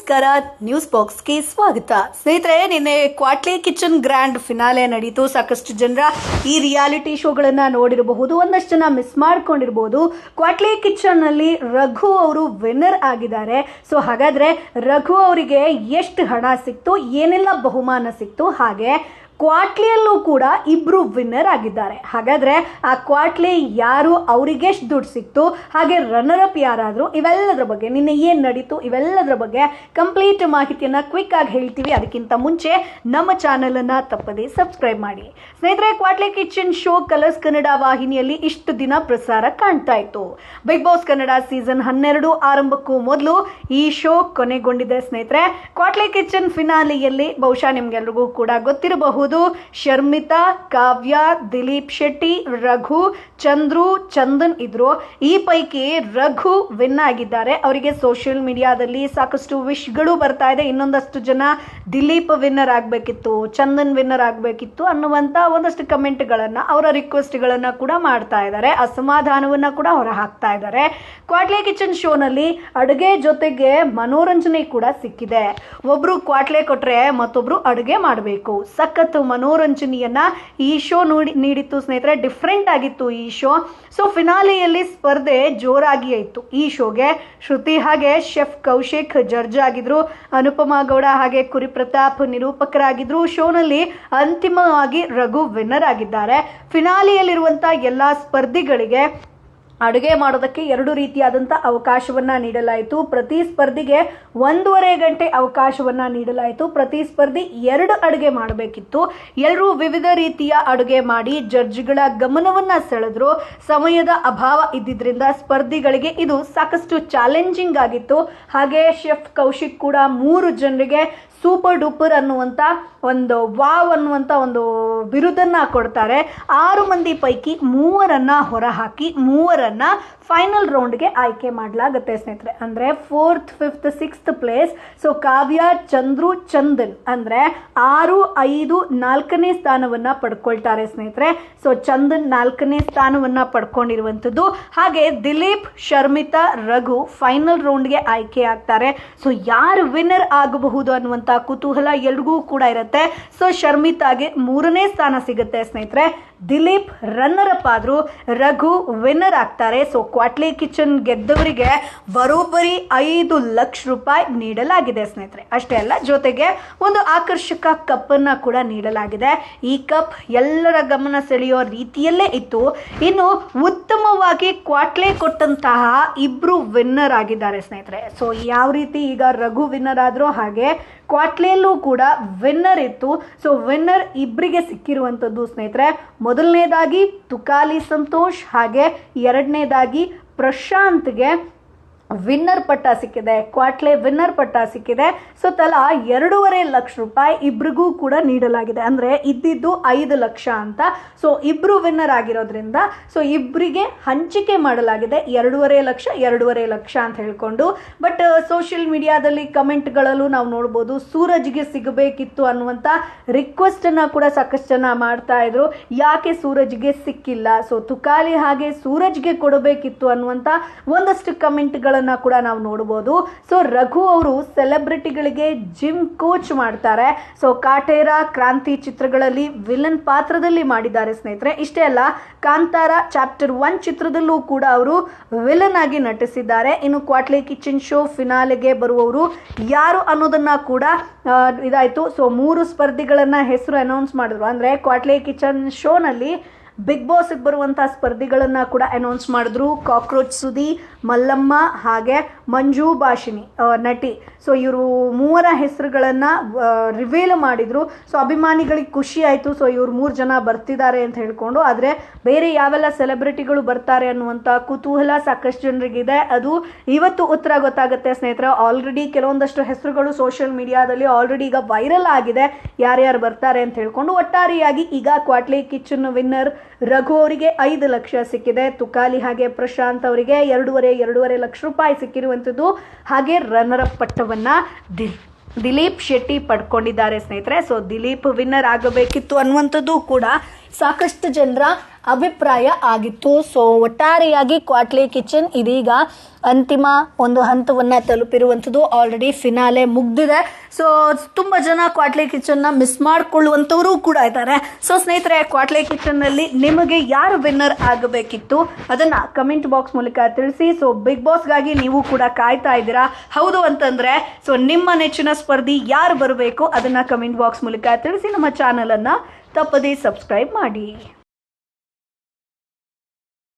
ನಮಸ್ಕಾರ, ನ್ಯೂಸ್ ಬಾಕ್ಸ್ಗೆ ಸ್ವಾಗತ. ಸ್ನೇಹಿತರೆ, ನಿನ್ನೆ ಕ್ವಾಟ್ಲೆ ಕಿಚನ್ ಗ್ರ್ಯಾಂಡ್ ಫಿನಾಲೆ ನಡೀತು. ಸಾಕಷ್ಟು ಜನರ ಈ ರಿಯಾಲಿಟಿ ಶೋಗಳನ್ನ ನೋಡಿರಬಹುದು, ಒಂದಷ್ಟು ಜನ ಮಿಸ್ ಮಾಡ್ಕೊಂಡಿರಬಹುದು. ಕ್ವಾಟ್ಲೆ ಕಿಚನ್ ನಲ್ಲಿ ರಘು ಅವರು ವಿನ್ನರ್ ಆಗಿದ್ದಾರೆ. ಸೊ ಹಾಗಾದ್ರೆ ರಘು ಅವರಿಗೆ ಎಷ್ಟು ಹಣ ಸಿಕ್ತು, ಏನೆಲ್ಲ ಬಹುಮಾನ ಸಿಕ್ತು, ಹಾಗೆ ಕ್ವಾಟ್ಲೆಯಲ್ಲೂ ಕೂಡ ಇಬ್ರು ವಿನ್ನರ್ ಆಗಿದ್ದಾರೆ. ಹಾಗಾದ್ರೆ ಆ ಕ್ವಾಟ್ಲೆ ಯಾರು, ಅವರಿಗೆ ಎಷ್ಟು ದುಡ್ಡು ಸಿಕ್ತು, ಹಾಗೆ ರನ್ನರ್ ಅಪ್ ಯಾರಾದ್ರು, ಇವೆಲ್ಲದರ ಬಗ್ಗೆ ನಿನ್ನೆ ಏನು ನಡೀತು ಇವೆಲ್ಲದರ ಬಗ್ಗೆ ಕಂಪ್ಲೀಟ್ ಮಾಹಿತಿಯನ್ನ ಕ್ವಿಕ್ ಆಗಿ ಹೇಳ್ತೀವಿ. ಅದಕ್ಕಿಂತ ಮುಂಚೆ ನಮ್ಮ ಚಾನೆಲ್ ಅನ್ನ ತಪ್ಪದೇ ಸಬ್ಸ್ಕ್ರೈಬ್ ಮಾಡಿ. ಸ್ನೇಹಿತರೆ, ಕ್ವಾಟ್ಲೆ ಕಿಚನ್ ಶೋ ಕಲರ್ಸ್ ಕನ್ನಡ ವಾಹಿನಿಯಲ್ಲಿ ಇಷ್ಟು ದಿನ ಪ್ರಸಾರ ಕಾಣ್ತಾ ಇತ್ತು. ಬಿಗ್ ಬಾಸ್ ಕನ್ನಡ ಸೀಸನ್ 12 ಆರಂಭಕ್ಕೂ ಮೊದಲು ಈ ಶೋ ಕೊನೆಗೊಂಡಿದೆ. ಸ್ನೇಹಿತರೆ, ಕ್ವಾಟ್ಲೆ ಕಿಚನ್ ಫಿನಾಲೆಯಲ್ಲಿ ಬಹುಶಃ ನಿಮ್ಗೆಲ್ರಿಗೂ ಕೂಡ ಗೊತ್ತಿರಬಹುದು, ಶರ್ಮಿತಾ, ಕಾವ್ಯ, ದಿಲೀಪ್ ಶೆಟ್ಟಿ, ರಘು, ಚಂದ್ರು, ಚಂದನ್ ಇದ್ರು. ಈ ಪೈಕಿ ರಘು ವಿನ್ ಆಗಿದ್ದಾರೆ. ಅವರಿಗೆ ಸೋಷಿಯಲ್ ಮೀಡಿಯಾದಲ್ಲಿ ಸಾಕಷ್ಟು ವಿಶ್ಗಳು ಬರ್ತಾ ಇದೆ. ಇನ್ನೊಂದಷ್ಟು ಜನ ದಿಲೀಪ್ ವಿನ್ನರ್ ಆಗಬೇಕಿತ್ತು, ಚಂದನ್ ವಿನ್ನರ್ ಆಗಬೇಕಿತ್ತು ಅನ್ನುವಂತ ಒಂದಷ್ಟು ಕಮೆಂಟ್ಗಳನ್ನ, ಅವರ ರಿಕ್ವೆಸ್ಟ್ಗಳನ್ನ ಕೂಡ ಮಾಡ್ತಾ ಇದ್ದಾರೆ. ಅಸಮಾಧಾನವನ್ನ ಕೂಡ ಹೊರ ಹಾಕ್ತಾ ಇದ್ದಾರೆ. ಕ್ವಾಟ್ಲೆ ಕಿಚನ್ ಶೋನಲ್ಲಿ ಅಡುಗೆ ಜೊತೆಗೆ ಮನೋರಂಜನೆ ಕೂಡ ಸಿಕ್ಕಿದೆ. ಒಬ್ರು ಕ್ವಾಟ್ಲೆ ಕೊಟ್ರೆ ಮತ್ತೊಬ್ರು ಅಡುಗೆ ಮಾಡಬೇಕು. ಸಖತ್ ಮನೋರಂಜನೆಯನ್ನ ಈ ಶೋ ನೀಡಿತ್ತು ಸ್ನೇಹಿತರೆ. ಡಿಫ್ರೆಂಟ್ ಆಗಿತ್ತು ಈ ಶೋ. ಸೊ ಫಿನಾಲೆಯಲ್ಲಿ ಸ್ಪರ್ಧೆ ಜೋರಾಗಿ ಆಯಿತು. ಈ ಶೋಗೆ ಶ್ರುತಿ ಹಾಗೆ ಶೆಫ್ ಕೌಶಿಕ್ ಜಡ್ಜ್ ಆಗಿದ್ರು. ಅನುಪಮಾ ಗೌಡ ಹಾಗೆ ಕುರಿ ಪ್ರತಾಪ್ ನಿರೂಪಕರಾಗಿದ್ರು. ಶೋನಲ್ಲಿ ಅಂತಿಮವಾಗಿ ರಘು ವಿನ್ನರ್ ಆಗಿದ್ದಾರೆ. ಫಿನಾಲೆಯಲ್ಲಿರುವಂತ ಎಲ್ಲಾ ಸ್ಪರ್ಧಿಗಳಿಗೆ ಅಡುಗೆ ಮಾಡೋದಕ್ಕೆ 2 ರೀತಿಯಾದಂಥ ಅವಕಾಶವನ್ನ ನೀಡಲಾಯಿತು. ಪ್ರತಿ ಸ್ಪರ್ಧಿಗೆ 1.5 ಗಂಟೆ ಅವಕಾಶವನ್ನ ನೀಡಲಾಯಿತು. ಪ್ರತಿ ಸ್ಪರ್ಧಿ 2 ಅಡುಗೆ ಮಾಡಬೇಕಿತ್ತು. ಎಲ್ಲರೂ ವಿವಿಧ ರೀತಿಯ ಅಡುಗೆ ಮಾಡಿ ಜಡ್ಜ್ಗಳ ಗಮನವನ್ನ ಸೆಳೆದ್ರು. ಸಮಯದ ಅಭಾವ ಇದ್ದಿದ್ರಿಂದ ಸ್ಪರ್ಧಿಗಳಿಗೆ ಇದು ಸಾಕಷ್ಟು ಚಾಲೆಂಜಿಂಗ್ ಆಗಿತ್ತು. ಹಾಗೆ ಶೆಫ್ ಕೌಶಿಕ್ ಕೂಡ 3 ಜನರಿಗೆ ಸೂಪರ್ ಡೂಪರ್ ಅನ್ನುವಂಥ ಒಂದು ವಾವ್ ಅನ್ನುವಂಥ ಒಂದು ಬಿರುದನ್ನ ಕೊಡ್ತಾರೆ. 6 ಮಂದಿ ಪೈಕಿ 3ರನ್ನ ಹೊರಹಾಕಿ 3ರನ್ನ ಫೈನಲ್ ರೌಂಡ್ಗೆ ಆಯ್ಕೆ ಮಾಡಲಾಗುತ್ತೆ ಸ್ನೇಹಿತರೆ. ಅಂದರೆ 4th, 5th, 6th place. So Kavya, Chandru, Chandan ಅಂದರೆ 6, 5, 4ನೇ ಸ್ಥಾನವನ್ನ ಪಡ್ಕೊಳ್ತಾರೆ ಸ್ನೇಹಿತರೆ. ಸೊ ಚಂದನ್ 4ನೇ ಸ್ಥಾನವನ್ನ ಪಡ್ಕೊಂಡಿರುವಂಥದ್ದು. ಹಾಗೆ ದಿಲೀಪ್, ಶರ್ಮಿತಾ, ರಘು ಫೈನಲ್ ರೌಂಡ್ಗೆ ಆಯ್ಕೆ ಆಗ್ತಾರೆ. ಸೊ ಯಾರು ವಿನ್ನರ್ ಆಗಬಹುದು ಅನ್ನುವಂಥ ಕುತೂಹಲ ಎಲ್ರಿಗೂ ಕೂಡ ಇರುತ್ತೆ. ಸೊ ಶರ್ಮಿತಾಗೆ 3ನೇ ಸ್ಥಾನ ಸಿಗುತ್ತೆ ಸ್ನೇಹಿತರೆ. ದಿಲೀಪ್ ರನ್ನರ್ ಅಪ್ ಆದ್ರು, ರಘು ವಿನ್ನರ್ ಆಗ್ತಾರೆ. ಸೊ ಕ್ವಾಟ್ಲೆ ಕಿಚನ್ ಗೆದ್ದವರಿಗೆ ಬರೋಬ್ಬರಿ 5 ಲಕ್ಷ ರೂಪಾಯಿ ನೀಡಲಾಗಿದೆ ಸ್ನೇಹಿತರೆ. ಅಷ್ಟೇ ಅಲ್ಲ, ಜೊತೆಗೆ ಒಂದು ಆಕರ್ಷಕ ಕಪ್ ಅನ್ನ ಕೂಡ ನೀಡಲಾಗಿದೆ. ಈ ಕಪ್ ಎಲ್ಲರ ಗಮನ ಸೆಳೆಯೋ ರೀತಿಯಲ್ಲೇ ಇತ್ತು. ಇನ್ನು ಉತ್ತಮವಾಗಿ ಕ್ವಾಟ್ಲೆ ಕೊಟ್ಟಂತಹ ಇಬ್ರು ವಿನ್ನರ್ ಆಗಿದ್ದಾರೆ ಸ್ನೇಹಿತರೆ. ಸೊ ಯಾವ ರೀತಿ ಈಗ ರಘು ವಿನ್ನರ್ ಆದ್ರೂ ಹಾಗೆ ಕ್ವಾಟ್ಲೆಯಲ್ಲೂ ಕೂಡ ವಿನ್ನರ್ ಇತ್ತು. ಸೊ ವಿನ್ನರ್ ಇಬ್ಬರಿಗೆ ಸಿಕ್ಕಿರುವಂಥದ್ದು ಸ್ನೇಹಿತರೆ. ಮೊದಲನೇದಾಗಿ ತುಕಾಲಿ ಸಂತೋಷ್, ಹಾಗೆ 2ನೇದಾಗಿ ಪ್ರಶಾಂತ್ಗೆ ವಿನ್ನರ್ ಪಟ್ಟ ಸಿಕ್ಕಿದೆ. ಕ್ವಾಟ್ಲೆ ವಿನ್ನರ್ ಪಟ್ಟ ಸಿಕ್ಕಿದೆ. ಸೊ ತಲಾ 2.5 ಲಕ್ಷ ರೂಪಾಯಿ ಇಬ್ರಿಗೂ ಕೂಡ ನೀಡಲಾಗಿದೆ. ಅಂದರೆ ಇದ್ದಿದ್ದು 5 ಲಕ್ಷ ಅಂತ. ಸೊ ಇಬ್ರು ವಿನ್ನರ್ ಆಗಿರೋದ್ರಿಂದ ಸೊ ಇಬ್ಬರಿಗೆ ಹಂಚಿಕೆ ಮಾಡಲಾಗಿದೆ 2.5 ಲಕ್ಷ 2.5 ಲಕ್ಷ ಅಂತ ಹೇಳ್ಕೊಂಡು. ಬಟ್ ಸೋಷಿಯಲ್ ಮೀಡಿಯಾದಲ್ಲಿ ಕಮೆಂಟ್ಗಳಲ್ಲೂ ನಾವು ನೋಡ್ಬೋದು, ಸೂರಜ್ಗೆ ಸಿಗಬೇಕಿತ್ತು ಅನ್ನುವಂಥ ರಿಕ್ವೆಸ್ಟನ್ನು ಕೂಡ ಸಾಕಷ್ಟು ಜನ ಮಾಡ್ತಾ ಇದ್ರು. ಯಾಕೆ ಸೂರಜ್ಗೆ ಸಿಕ್ಕಿಲ್ಲ, ಸೊ ತುಕಾಲಿ ಹಾಗೆ ಸೂರಜ್ಗೆ ಕೊಡಬೇಕಿತ್ತು ಅನ್ನುವಂಥ ಒಂದಷ್ಟು ಕಮೆಂಟ್ಗಳ ಕೂಡ ನಾವು ನೋಡಬಹುದು. ಸೊ ರಘು ಅವರು ಸೆಲೆಬ್ರಿಟಿಗಳಿಗೆ ಜಿಮ್ ಕೋಚ್ ಮಾಡ್ತಾರೆ. ಸೊ ಕಾಟೇರ, ಕ್ರಾಂತಿ ಚಿತ್ರಗಳಲ್ಲಿ ವಿಲನ್ ಪಾತ್ರದಲ್ಲಿ ಮಾಡಿದ್ದಾರೆ ಸ್ನೇಹಿತರೆ. ಇಷ್ಟೇ ಅಲ್ಲ, ಕಾಂತಾರ ಚಾಪ್ಟರ್ 1 ಚಿತ್ರದಲ್ಲೂ ಕೂಡ ಅವರು ವಿಲನ್ ಆಗಿ ನಟಿಸಿದ್ದಾರೆ. ಇನ್ನು ಕ್ವಾಟ್ಲೆ ಕಿಚನ್ ಶೋ ಫಿನಾಲೆಗೆ ಬರುವವರು ಯಾರು ಅನ್ನೋದನ್ನ ಕೂಡ ಇದಾಯ್ತು. ಸೊ 3 ಸ್ಪರ್ಧಿಗಳನ್ನ ಹೆಸರು ಅನೌನ್ಸ್ ಮಾಡಿದ್ರು. ಅಂದ್ರೆ ಕ್ವಾಟ್ಲೆ ಕಿಚನ್ ಶೋನಲ್ಲಿ ಬಿಗ್ ಬಾಸ್ ಬರುವಂತಹ ಸ್ಪರ್ಧಿಗಳನ್ನ ಕೂಡ ಅನೌನ್ಸ್ ಮಾಡಿದ್ರು. ಕಾಕ್ರೋಚ್ ಸುದಿ, ಮಲ್ಲಮ್ಮ ಹಾಗೆ ಮಂಜು ಭಾಷಿಣಿ ನಟಿ. ಸೊ ಇವರು 3 ಹೆಸರುಗಳನ್ನ ರಿವೀಲ್ ಮಾಡಿದ್ರು. ಸೊ ಅಭಿಮಾನಿಗಳಿಗೆ ಖುಷಿ ಆಯಿತು. ಸೊ ಇವ್ರು 3 ಜನ ಬರ್ತಿದ್ದಾರೆ ಅಂತ ಹೇಳ್ಕೊಂಡು. ಆದರೆ ಬೇರೆ ಯಾವೆಲ್ಲ ಸೆಲೆಬ್ರಿಟಿಗಳು ಬರ್ತಾರೆ ಅನ್ನುವಂಥ ಕುತೂಹಲ ಸಾಕಷ್ಟು ಜನರಿಗಿದೆ. ಅದು ಇವತ್ತು ಉತ್ತರ ಗೊತ್ತಾಗುತ್ತೆ ಸ್ನೇಹಿತರೆ. ಆಲ್ರೆಡಿ ಕೆಲವೊಂದಷ್ಟು ಹೆಸರುಗಳು ಸೋಷಿಯಲ್ ಮೀಡಿಯಾದಲ್ಲಿ ಆಲ್ರೆಡಿ ಈಗ ವೈರಲ್ ಆಗಿದೆ, ಯಾರ್ಯಾರು ಬರ್ತಾರೆ ಅಂತ ಹೇಳ್ಕೊಂಡು. ಒಟ್ಟಾರೆಯಾಗಿ ಈಗ ಕ್ವಾಟ್ಲೆ ಕಿಚನ್ ವಿನ್ನರ್ ರಘು ಅವರಿಗೆ 5 ಲಕ್ಷ ಸಿಕ್ಕಿದೆ. ತುಕಾಲಿ ಹಾಗೆ ಪ್ರಶಾಂತ್ ಅವರಿಗೆ 2.5 ಲಕ್ಷ ರೂಪಾಯಿ ಸಿಕ್ಕಿರುವಂಥದ್ದು. ಹಾಗೆ ರನ್ನರ್ ಅಪ್ ಪಟ್ಟವನ್ನ ದಿಲೀಪ್ ಶೆಟ್ಟಿ ಪಡ್ಕೊಂಡಿದ್ದಾರೆ ಸ್ನೇಹಿತರೆ. ಸೊ ದಿಲೀಪ್ ವಿನ್ನರ್ ಆಗಬೇಕಿತ್ತು ಅನ್ನುವಂಥದ್ದು ಕೂಡ ಸಾಕಷ್ಟು ಜನರ ಅಭಿಪ್ರಾಯ ಆಗಿತ್ತು. ಸೊ ಒಟ್ಟಾರೆಯಾಗಿ ಕ್ವಾಟ್ಲೆ ಕಿಚನ್ ಇದೀಗ ಅಂತಿಮ ಒಂದು ಹಂತವನ್ನು ತಲುಪಿರುವಂಥದ್ದು. ಆಲ್ರೆಡಿ ಫಿನಾಲೆ ಮುಗ್ದಿದೆ. ಸೊ ತುಂಬ ಜನ ಕ್ವಾಟ್ಲೆ ಕಿಚನ್ನ ಮಿಸ್ ಮಾಡಿಕೊಳ್ಳುವಂಥವರು ಕೂಡ ಇದ್ದಾರೆ. ಸೊ ಸ್ನೇಹಿತರೆ, ಕ್ವಾಟ್ಲೆ ಕಿಚನ್ನಲ್ಲಿ ನಿಮಗೆ ಯಾರು ವಿನ್ನರ್ ಆಗಬೇಕಿತ್ತು ಅದನ್ನು ಕಮೆಂಟ್ ಬಾಕ್ಸ್ ಮೂಲಕ ತಿಳಿಸಿ. ಸೊ ಬಿಗ್ ಬಾಸ್ಗಾಗಿ ನೀವು ಕೂಡ ಕಾಯ್ತಾ ಇದ್ದೀರಾ. ಹೌದು ಅಂತಂದರೆ ಸೊ ನಿಮ್ಮ ನೆಚ್ಚಿನ ಸ್ಪರ್ಧಿ ಯಾರು ಬರಬೇಕು ಅದನ್ನು ಕಮೆಂಟ್ ಬಾಕ್ಸ್ ಮೂಲಕ ತಿಳಿಸಿ. ನಮ್ಮ ಚಾನಲನ್ನು ತಪ್ಪದೇ ಸಬ್ಸ್ಕ್ರೈಬ್ ಮಾಡಿ.